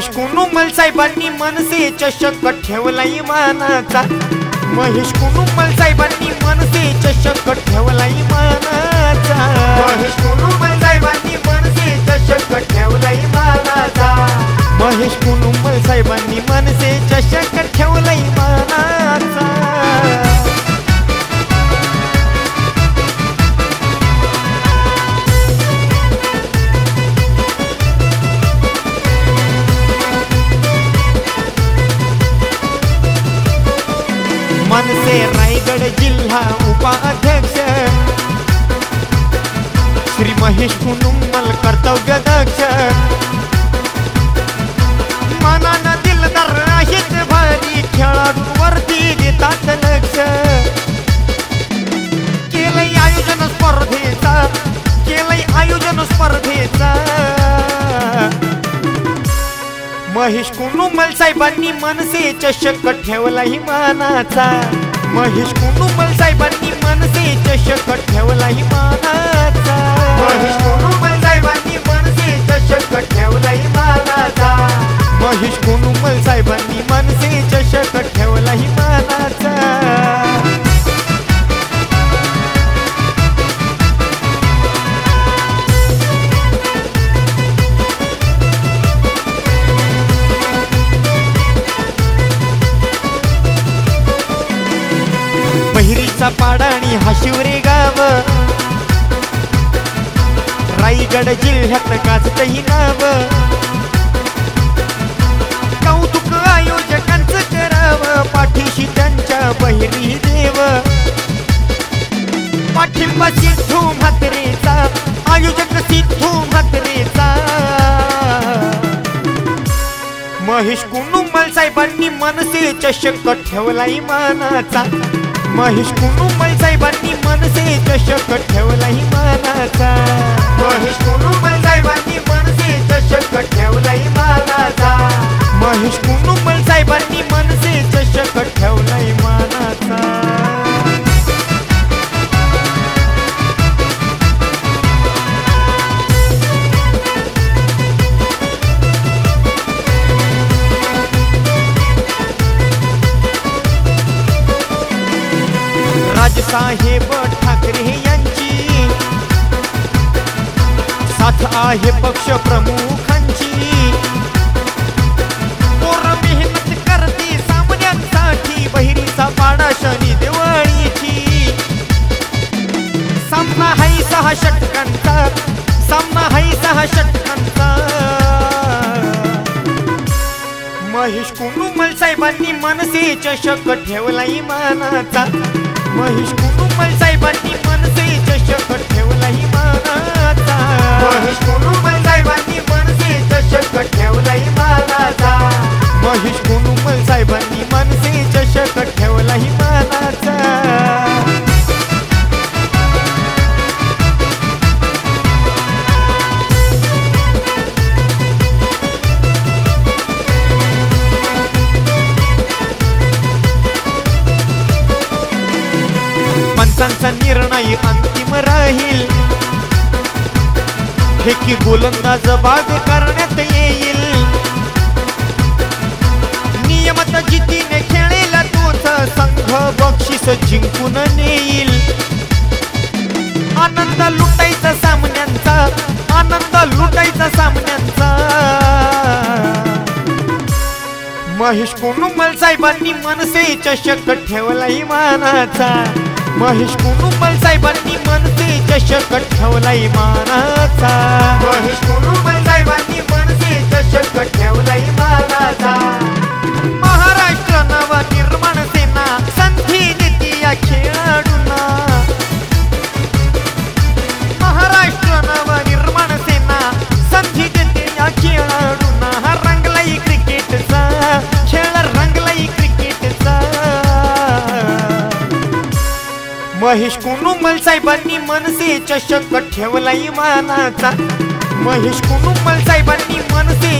महेश कुनुमल साहेबांनी मनसे चषक ठेवला इमानाचा। महेश कुनुमल साहेबांनी मनसे चषक ठेवला इमानाचा। महेश कुनुमल साहेबांनी मनसे चषक ठेवला इमानाचा। महेश कुनुमल साहेबांनी मनसे चषक ठेवला इमानाचा। मनसे रायगड जिल्हा उपाध्यक्ष श्री महेश कुनुमल कर्तव्यदक्ष। मनानं दिलदार आहेत भारी खेळाडूंवरती देतात लक्ष। केलंय आयोजन स्पर्धेचा, केलंय आयोजन स्पर्धेचा। महेश कुनुमल साहेबांनी मनसे चषक ठेवला इमानाचा। महेश कुनुमल साहेबांनी मनसे चषक ठेवला इमानाचा। महेश कुनुमल साहेबांनी मनसे चषक ठेवला इमानाचा। महेश कुनुमल साहेबांनी मनसे चषक ठेवला इमानाचा। बहिरीचा पाडा आणि हा शिवरे गाव रायगड जिल्ह्यात गाजतही नाव। कौतुक आयोजकांचं करावं पाठीशी त्यांच्या बहिरी देव। पाठिंबा सिद्धू म्हात्रेचा, आयोजक सिद्धू म्हात्रेचा। महेश कुनुमल साहेबांनी मनसे चषक ठेवला इमानाचा। महेश कुनुमल साहेबांनी मनसे चषक ठेवला इमानाचा। महेश कुनुमल साहेबांनी मनसे चषक ठेवला इमानाचा। महेश कुनुमल साहेबांनी मनसे चषक ठेवला इमानाचा। राजसाहेब ठाकरे यांची साथ आहे पक्ष प्रमुखांची। पोर मेहनत करते सामन्यांसाठी, बहिरीचा पाडा शनी दिवाळीची। सामना हाय 6 षटकांचा, सामना हाय 6 षटकांचा। महेश कुनुमल साहेबांनी मनसे चषक ठेवला इमानाचा। महेश कुनुमल साहेबांनी मनसे चषक ठेवला इमानाचा। महेश कुनुमल साहेबांनी मनसे चषक ठेवला इमानाचा। महेश कुनुमल साहेबांनी मनसे चषक ठेवला इमानाचा। पंचांचा निर्णय अंतिम राहील, फेकी गोलंदाज बाद करण्यात येईल। नियमात जिद्दीने खेळेला तोच संघ बक्षीस जिंकून नेईल। आनंद लुटायचा सामन्यांचा, आनंद लुटायचा सामन्यांचा। महेश कुनुमल साहेबांनी मनसे चषक ठेवला इमानाचा। महेश कुनुमल साहेबांनी मनसे चषक ठेवला इमानाचा। महेश कुनुमल साहेबांनी मनसे चषक ठेवला इमानाचा। महाराष्ट्र नवनिर्माण सेना संधी देते या खेळाडूंना। महाराष्ट्र नवनिर्माण सेना संधी देते या खेळाडूंना। हा रंगलाई क्रिकेटचा खेळ, रंगलाई क्रिकेटचा। महेश कुनुमल साहेबांनी मनसे चषक ठेवला इमानाचा। महेश कुनुमल साहेबांनी मनसे